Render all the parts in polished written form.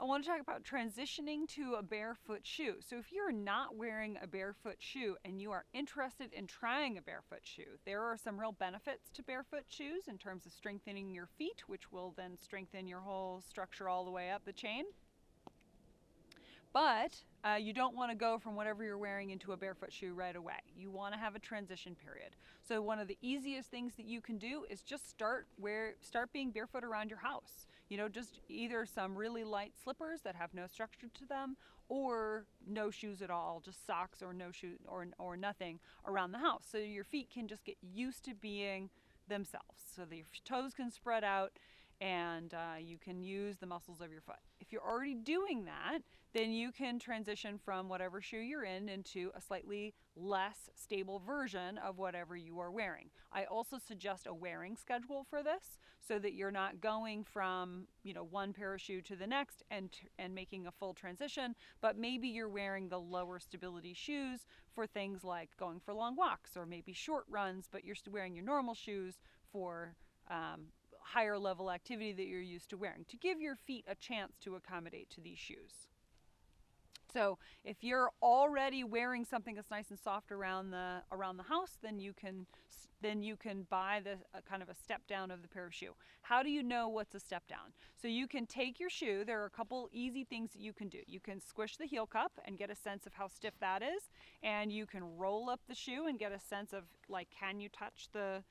I want to talk about transitioning to a barefoot shoe. So if you're not wearing a barefoot shoe and you are interested in trying a barefoot shoe, there are some real benefits to barefoot shoes in terms of strengthening your feet, which will then strengthen your whole structure all the way up the chain. But you don't want to go from whatever you're wearing into a barefoot shoe right away. You want to have a transition period. So one of the easiest things that you can do is just start being barefoot around your house. You know, just either some really light slippers that have no structure to them, or no shoes at all, just socks or no shoes or nothing around the house. So your feet can just get used to being themselves. So your toes can spread out and you can use the muscles of your foot. If you're already doing that, then you can transition from whatever shoe you're in into a slightly less stable version of whatever you are wearing. I also suggest a wearing schedule for this so that you're not going from, you know, one pair of shoe to the next and making a full transition, but maybe you're wearing the lower stability shoes for things like going for long walks or maybe short runs, but you're still wearing your normal shoes for higher level activity that you're used to wearing, to give your feet a chance to accommodate to these shoes. So if you're already wearing something that's nice and soft around the house, then you can buy the kind of a step down of the pair of shoe. How do you know what's a step down? So you can take your shoe. There are a couple easy things that you can do. You can squish the heel cup and get a sense of how stiff that is, and you can roll up the shoe and get a sense of, like, can you touch the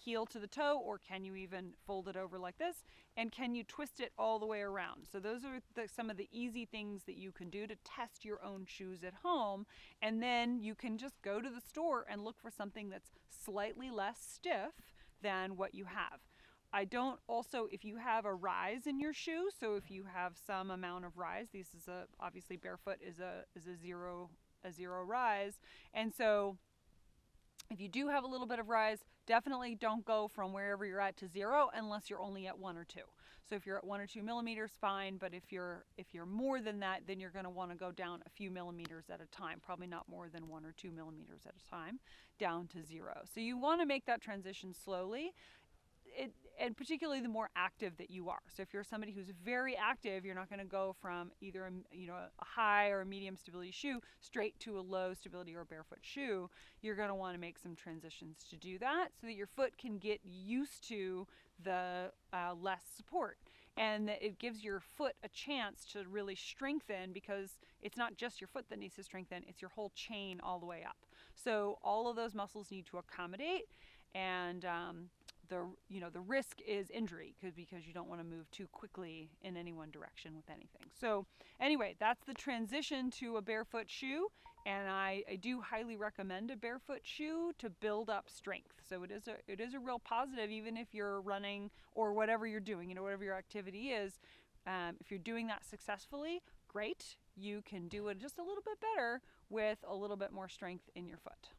heel to the toe, or can you even fold it over like this, and can you twist it all the way around? So those are some of the easy things that you can do to test your own shoes at home, and then you can just go to the store and look for something that's slightly less stiff than what you have. If you have a rise in your shoe, so if you have some amount of rise, this is obviously barefoot is a zero rise, and so if you do have a little bit of rise, definitely don't go from wherever you're at to 0 unless you're only at 1 or 2. So if you're at 1 or 2 millimeters, fine, but if you're more than that, then you're going to want to go down a few millimeters at a time, probably not more than 1 or 2 millimeters at a time, down to 0. So you want to make that transition slowly. And particularly the more active that you are. So if you're somebody who's very active, you're not going to go from either a high or a medium stability shoe straight to a low stability or barefoot shoe. You're going to want to make some transitions to do that so that your foot can get used to the less support. And that it gives your foot a chance to really strengthen, because it's not just your foot that needs to strengthen, it's your whole chain all the way up. So all of those muscles need to accommodate, and the risk is injury because you don't want to move too quickly in any one direction with anything. So anyway, that's the transition to a barefoot shoe, and I do highly recommend a barefoot shoe to build up strength. So it is a real positive, even if you're running or whatever you're doing, whatever your activity is. If you're doing that successfully, great. You can do it just a little bit better with a little bit more strength in your foot.